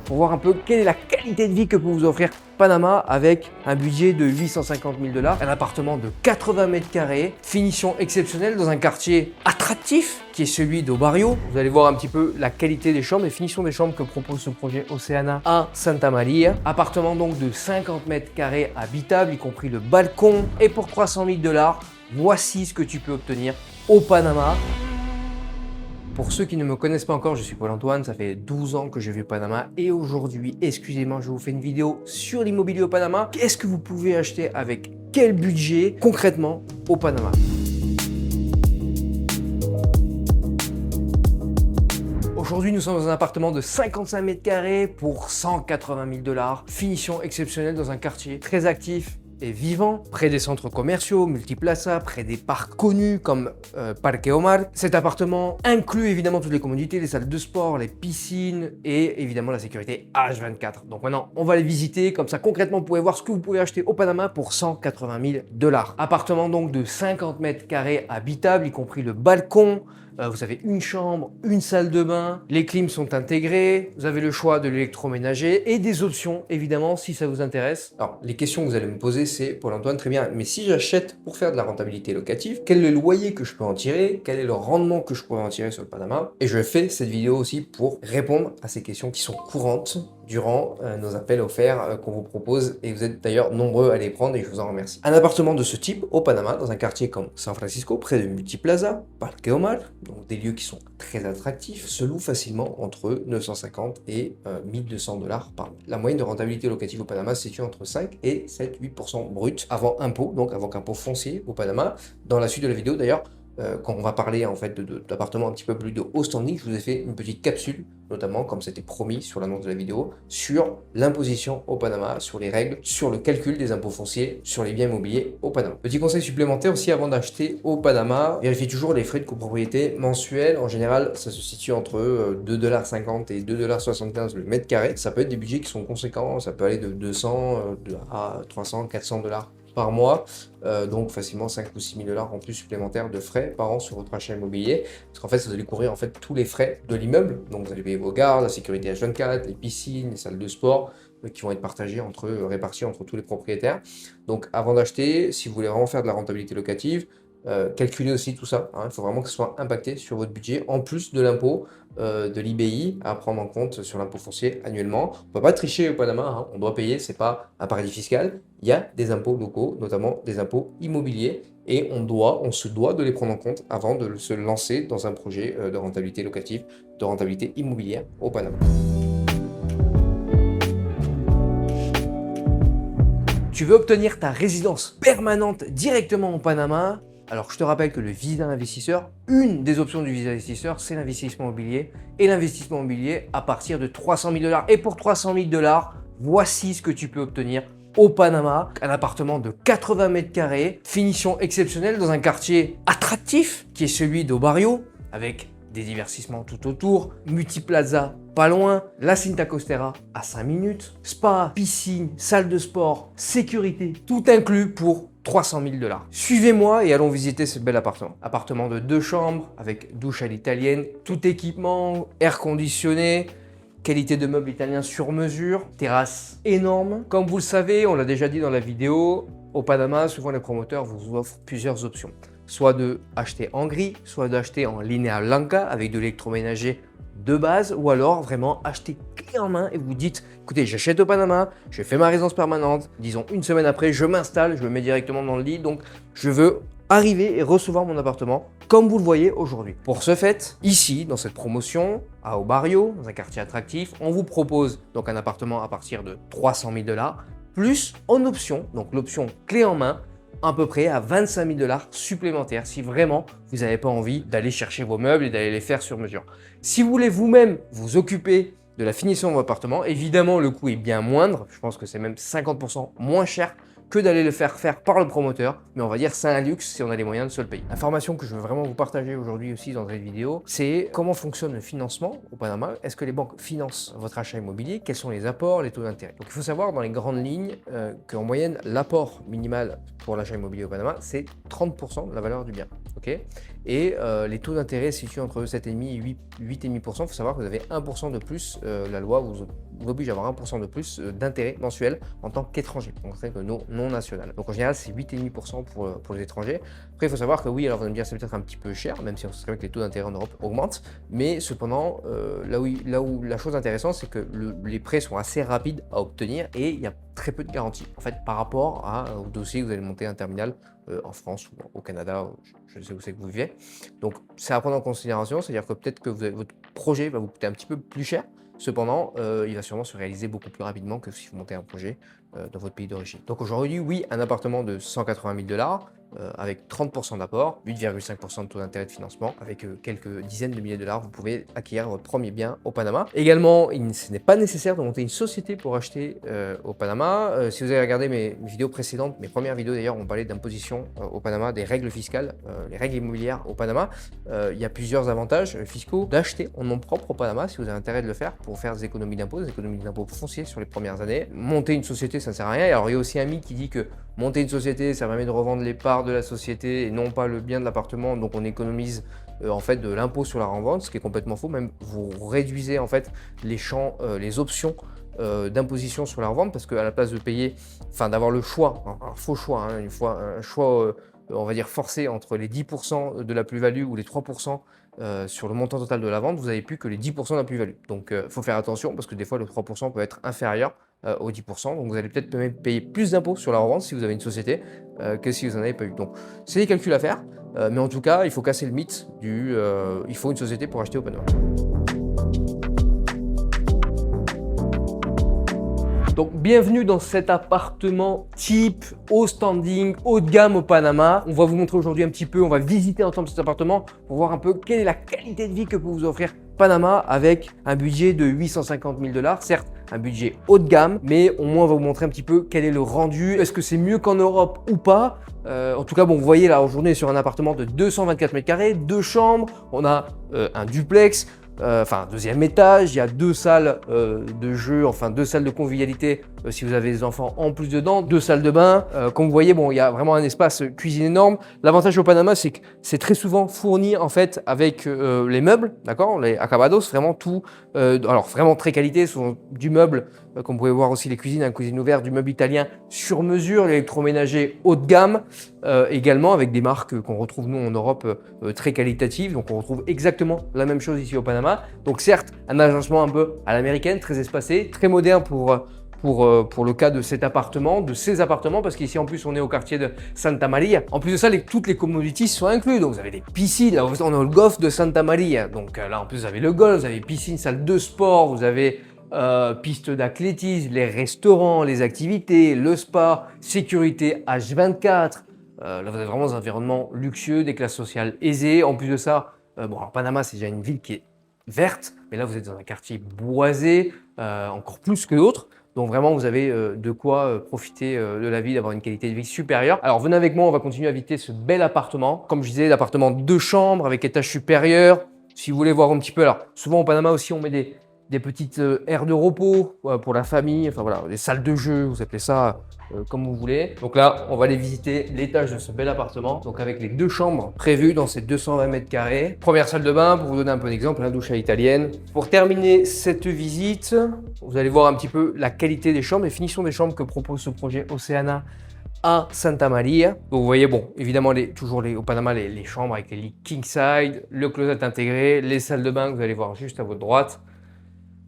pour voir un peu quelle est la qualité de vie que peut vous offrir Panama avec un budget de 850 000 $, un appartement de 80 mètres carrés, finition exceptionnelle dans un quartier attractif qui est celui d'O Barrio. Vous allez voir un petit peu la qualité des chambres et finition des chambres que propose ce projet Oceana à Santa Maria. Appartement donc de 50 mètres carrés habitable, y compris le balcon. Et pour 300 000 $, voici ce que tu peux obtenir au Panama. Pour ceux qui ne me connaissent pas encore, je suis Paul-Antoine, ça fait 12 ans que je vis au Panama et aujourd'hui, excusez-moi, je vous fais une vidéo sur l'immobilier au Panama. Qu'est-ce que vous pouvez acheter avec quel budget concrètement au Panama? Aujourd'hui, nous sommes dans un appartement de 55 mètres carrés pour 180 000 $. Finition exceptionnelle dans un quartier très actif et vivant, près des centres commerciaux, multiplaza, près des parcs connus comme Parque Omar. Cet appartement inclut évidemment toutes les commodités, les salles de sport, les piscines et évidemment la sécurité H24. Donc maintenant, on va les visiter, comme ça concrètement, vous pouvez voir ce que vous pouvez acheter au Panama pour 180 000 $. Appartement donc de 50 mètres carrés habitable, y compris le balcon. Vous avez une chambre, une salle de bain, les clims sont intégrés, vous avez le choix de l'électroménager et des options évidemment si ça vous intéresse. Alors les questions que vous allez me poser c'est Paul-Antoine, très bien, mais si j'achète pour faire de la rentabilité locative, quel est le loyer que je peux en tirer, quel est le rendement que je pourrais en tirer sur le Panama? Et je fais cette vidéo aussi pour répondre à ces questions qui sont courantes durant nos appels offerts qu'on vous propose et vous êtes d'ailleurs nombreux à les prendre et je vous en remercie. Un appartement de ce type au Panama, dans un quartier comme San Francisco, près de Multiplaza, Parque Omar, donc des lieux qui sont très attractifs, se loue facilement entre 950 et 1200 $ par mois. La moyenne de rentabilité locative au Panama se situe entre 5 et 7-8% brut avant impôt, donc avant impôt foncier au Panama. Dans la suite de la vidéo d'ailleurs, quand on va parler en fait d'appartements un petit peu plus de haut standing, je vous ai fait une petite capsule, notamment comme c'était promis sur l'annonce de la vidéo, sur l'imposition au Panama, sur les règles, sur le calcul des impôts fonciers, sur les biens immobiliers au Panama. Petit conseil supplémentaire aussi avant d'acheter au Panama, vérifiez toujours les frais de copropriété mensuels. En général, ça se situe entre 2,50 $ et 2,75 $ le mètre carré. Ça peut être des budgets qui sont conséquents, ça peut aller de 200 à 300, 400 $ par mois, donc facilement 5 ou 6 000 $ en plus supplémentaires de frais par an sur votre achat immobilier, parce qu'en fait vous allez couvrir en fait tous les frais de l'immeuble, donc vous allez payer vos gardes, la sécurité H24, les piscines, les salles de sport qui vont être partagées réparties entre tous les propriétaires. Donc avant d'acheter, si vous voulez vraiment faire de la rentabilité locative, calculez aussi tout ça, hein. Il faut vraiment que ce soit impacté sur votre budget, en plus de l'impôt de l'IBI à prendre en compte sur l'impôt foncier annuellement. On ne peut pas tricher au Panama, hein. On doit payer, c'est pas un paradis fiscal. Il y a des impôts locaux, notamment des impôts immobiliers, et on se doit de les prendre en compte avant de se lancer dans un projet de rentabilité locative, de rentabilité immobilière au Panama. Tu veux obtenir ta résidence permanente directement au Panama? Alors je te rappelle que le visa investisseur, une des options du visa investisseur, c'est l'investissement immobilier. Et l'investissement immobilier à partir de 300 000 $. Et pour 300 000 $, voici ce que tu peux obtenir au Panama. Un appartement de 80 mètres carrés, finition exceptionnelle dans un quartier attractif qui est celui d'O Barrio, avec des divertissements tout autour, multiplaza pas loin, la Cinta Costera à 5 minutes, spa, piscine, salle de sport, sécurité, tout inclus pour 300 000 $. Suivez-moi et allons visiter ce bel appartement. Appartement de 2 chambres avec douche à l'italienne, tout équipement, air conditionné, qualité de meubles italiens sur mesure, terrasse énorme. Comme vous le savez, on l'a déjà dit dans la vidéo, au Panama, souvent les promoteurs vous offrent plusieurs options. Soit de acheter en gris, soit d'acheter en linea blanca avec de l'électroménager de base, ou alors vraiment acheter clé en main et vous dites écoutez, j'achète au Panama, je fais ma résidence permanente, disons une semaine après, je m'installe, je me mets directement dans le lit, donc je veux arriver et recevoir mon appartement comme vous le voyez aujourd'hui. Pour ce fait, ici, dans cette promotion, à O Barrio, dans un quartier attractif, on vous propose donc un appartement à partir de 300 000 $, plus en option, donc l'option clé en main, à peu près à 25 000 $ supplémentaires si vraiment vous n'avez pas envie d'aller chercher vos meubles et d'aller les faire sur mesure. Si vous voulez vous-même vous occuper de la finition de votre appartement, évidemment le coût est bien moindre, je pense que c'est même 50% moins cher que d'aller le faire par le promoteur, mais on va dire c'est un luxe si on a les moyens de se le payer. L'information que je veux vraiment vous partager aujourd'hui aussi dans cette vidéo, c'est comment fonctionne le financement au Panama. Est-ce que les banques financent votre achat immobilier? Quels sont les apports, les taux d'intérêt? Donc il faut savoir dans les grandes lignes qu'en moyenne, l'apport minimal pour l'achat immobilier au Panama, c'est 30% de la valeur du bien. Okay, Et les taux d'intérêt se situent entre 7,5 et 8,5%. Il faut savoir que vous avez 1% de plus, la loi vous oblige à avoir 1% de plus d'intérêt mensuel en tant qu'étranger, donc c'est que non national. Donc en général, c'est 8,5% pour les étrangers. Après, il faut savoir que oui, alors vous allez me dire c'est peut-être un petit peu cher, même si on sait que les taux d'intérêt en Europe augmentent, mais cependant, là où la chose intéressante, c'est que les prêts sont assez rapides à obtenir et il y a très peu de garanties en fait par rapport au dossier que vous allez monter un terminal en France ou au Canada, je sais où c'est que vous vivez. Donc c'est à prendre en considération, c'est-à-dire que peut-être que votre projet va vous coûter un petit peu plus cher. Cependant, il va sûrement se réaliser beaucoup plus rapidement que si vous montez un projet dans votre pays d'origine. Donc aujourd'hui, oui, un appartement de 180 000 $ avec 30% d'apport, 8,5% de taux d'intérêt de financement, avec quelques dizaines de milliers de dollars, vous pouvez acquérir votre premier bien au Panama. Également, ce n'est pas nécessaire de monter une société pour acheter au Panama. Si vous avez regardé mes vidéos précédentes, mes premières vidéos d'ailleurs, on parlait d'imposition au Panama, des règles fiscales, les règles immobilières au Panama. Il y a plusieurs avantages fiscaux d'acheter en nom propre au Panama si vous avez intérêt de le faire pour faire des économies d'impôts fonciers sur les premières années. Monter une société, ça ne sert à rien. Alors il y a aussi un mythe qui dit que monter une société, ça permet de revendre les parts de la société et non pas le bien de l'appartement, donc on économise en fait de l'impôt sur la revente, ce qui est complètement faux. Même vous réduisez en fait les champs, les options d'imposition sur la revente, parce qu'à la place de payer, enfin d'avoir le choix, un faux choix, un choix on va dire forcé entre les 10% de la plus-value ou les 3% sur le montant total de la vente, vous n'avez plus que les 10% de la plus-value. Donc il faut faire attention parce que des fois le 3% peut être inférieur aux 10%. Donc vous allez peut-être même payer plus d'impôts sur la revente si vous avez une société que si vous n'en avez pas eu. Donc c'est des calculs à faire, mais en tout cas il faut casser le mythe du il faut une société pour acheter au Panama. Donc bienvenue dans cet appartement type haut standing, haut de gamme au Panama. On va vous montrer aujourd'hui un petit peu, on va visiter ensemble cet appartement pour voir un peu quelle est la qualité de vie que peut vous offrir Panama avec un budget de 850 000 $. Certes, un budget haut de gamme, mais au moins on va vous montrer un petit peu quel est le rendu. Est-ce que c'est mieux qu'en Europe ou pas? En tout cas, bon, vous voyez là aujourd'hui sur un appartement de 224 mètres carrés, 2 chambres, on a un duplex. Enfin, deuxième étage, il y a 2 salles de jeu, enfin 2 salles de convivialité si vous avez des enfants en plus dedans, 2 salles de bain. Comme vous voyez, bon, il y a vraiment un espace cuisine énorme. L'avantage au Panama, c'est que c'est très souvent fourni en fait avec les meubles, d'accord, les acabados, vraiment tout, alors vraiment très qualité, souvent du meuble, comme vous pouvez voir aussi les cuisines, cuisine ouverte, du meuble italien sur mesure, l'électroménager haut de gamme, également avec des marques qu'on retrouve nous en Europe très qualitatives. Donc on retrouve exactement la même chose ici au Panama. Donc certes, un agencement un peu à l'américaine, très espacé, très moderne pour le cas de cet appartement, de ces appartements, parce qu'ici en plus on est au quartier de Santa Maria. En plus de ça, toutes les commodities sont incluses. Donc vous avez des piscines, là on a le golf de Santa Maria. Donc là en plus vous avez le golf, vous avez piscine, salle de sport, vous avez piste d'athlétisme, les restaurants, les activités, le spa, sécurité H24. Là vous avez vraiment un environnement luxueux, des classes sociales aisées. En plus de ça, bon, alors Panama c'est déjà une ville qui est verte, mais là vous êtes dans un quartier boisé, encore plus que d'autres. Donc vraiment, vous avez de quoi profiter de la vie, d'avoir une qualité de vie supérieure. Alors venez avec moi, on va continuer à visiter ce bel appartement. Comme je disais, l'appartement 2 chambres avec étage supérieur. Si vous voulez voir un petit peu, alors souvent au Panama aussi, on met des petites aires de repos pour la famille. Enfin voilà, des salles de jeu, vous appelez ça comme vous voulez. Donc là, on va aller visiter l'étage de ce bel appartement. Donc avec les 2 chambres prévues dans ces 220 mètres carrés. Première salle de bain, pour vous donner un peu d'exemple, la douche à l'italienne. Pour terminer cette visite, vous allez voir un petit peu la qualité des chambres, les finitions des chambres que propose ce projet Oceana à Santa Maria. Donc vous voyez, bon, évidemment, toujours au Panama, les chambres avec les lits king side, le closet intégré, les salles de bain que vous allez voir juste à votre droite.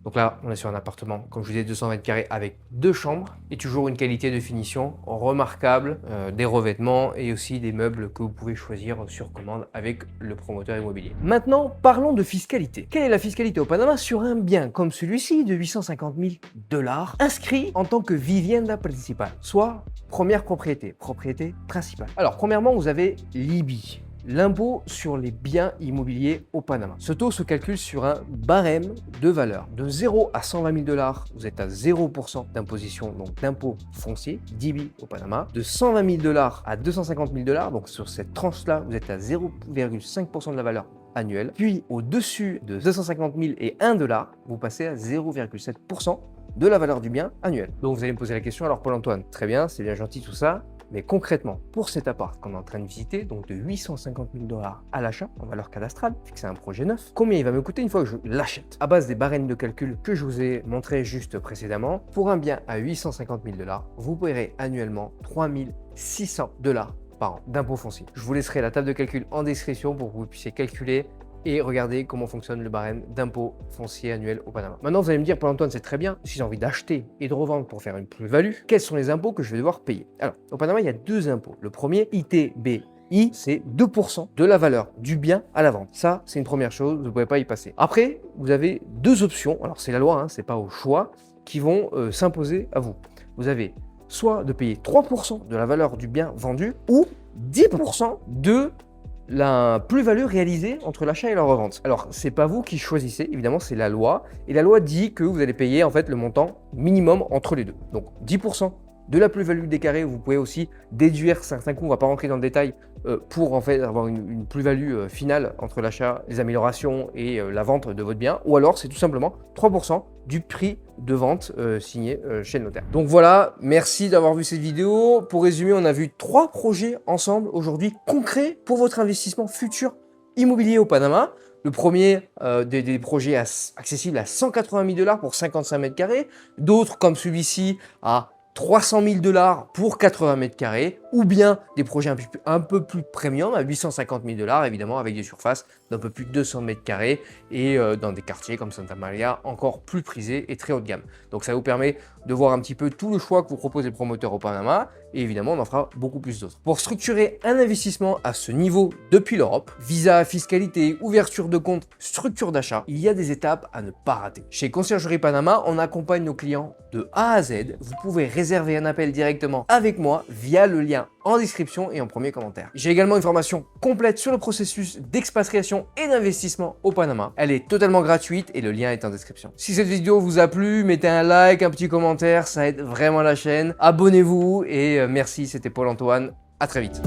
Donc là, on est sur un appartement, comme je vous disais, 220 mètres carrés avec 2 chambres et toujours une qualité de finition remarquable, des revêtements et aussi des meubles que vous pouvez choisir sur commande avec le promoteur immobilier. Maintenant, parlons de fiscalité. Quelle est la fiscalité au Panama sur un bien comme celui-ci de 850 000 $ inscrit en tant que vivienda principal, soit première propriété principale. Alors, premièrement, vous avez l'IBI. L'impôt sur les biens immobiliers au Panama. Ce taux se calcule sur un barème de valeur. De 0 à 120 000 $, vous êtes à 0% d'imposition, donc d'impôt foncier, d'IBI au Panama. De 120 000 $ à 250 000 $, donc sur cette tranche-là, vous êtes à 0,5% de la valeur annuelle. Puis au-dessus de 250 000 et 1 $, vous passez à 0,7% de la valeur du bien annuel. Donc vous allez me poser la question, alors Paul-Antoine, très bien, c'est bien gentil tout ça, Mais concrètement, pour cet appart qu'on est en train de visiter, donc de 850 000 $ à l'achat en valeur cadastrale, vu que c'est un projet neuf, combien il va me coûter une fois que je l'achète? À base des barèmes de calcul que je vous ai montré juste précédemment, pour un bien à 850 000 $, vous paierez annuellement 3 600 $ par an d'impôts fonciers. Je vous laisserai la table de calcul en description pour que vous puissiez calculer et regarder comment fonctionne le barème d'impôt foncier annuel au Panama. Maintenant, vous allez me dire, Paul-Antoine, c'est très bien, si j'ai envie d'acheter et de revendre pour faire une plus-value, quels sont les impôts que je vais devoir payer? Alors, au Panama, il y a deux impôts. Le premier, ITBI, c'est 2% de la valeur du bien à la vente. Ça, c'est une première chose, vous ne pouvez pas y passer. Après, vous avez deux options, alors c'est la loi, hein, c'est pas au choix, qui vont s'imposer à vous. Vous avez soit de payer 3% de la valeur du bien vendu ou 10% de la plus-value réalisée entre l'achat et la revente. Alors, c'est pas vous qui choisissez, évidemment, c'est la loi. Et la loi dit que vous allez payer en fait le montant minimum entre les deux. Donc, 10% de la plus-value des carrés. Vous pouvez aussi déduire certains coûts, on ne va pas rentrer dans le détail, pour en fait avoir une plus-value finale entre l'achat, les améliorations et la vente de votre bien. Ou alors, c'est tout simplement 3% du prix de vente signé chez le notaire. Donc voilà, merci d'avoir vu cette vidéo. Pour résumer, on a vu 3 projets ensemble aujourd'hui concrets pour votre investissement futur immobilier au Panama. Le premier, des projets accessibles à 180 000 $ pour 55 mètres carrés. D'autres, comme celui-ci, à 300 000 $ pour 80 mètres carrés, ou bien des projets un peu plus premium à 850 000 $, évidemment, avec des surfaces d'un peu plus de 200 mètres carrés et dans des quartiers comme Santa Maria, encore plus prisés et très haut de gamme. Donc ça vous permet de voir un petit peu tout le choix que vous proposent les promoteurs au Panama et évidemment, on en fera beaucoup plus d'autres. Pour structurer un investissement à ce niveau depuis l'Europe, visa, fiscalité, ouverture de compte, structure d'achat, il y a des étapes à ne pas rater. Chez Conciergerie Panama, on accompagne nos clients de A à Z. Vous pouvez réserver un appel directement avec moi via le lien en description et en premier commentaire. J'ai également une formation complète sur le processus d'expatriation et d'investissement au Panama. Elle est totalement gratuite et le lien est en description. Si cette vidéo vous a plu, mettez un like, un petit commentaire, ça aide vraiment la chaîne. Abonnez-vous et merci, c'était Paul-Antoine. À très vite.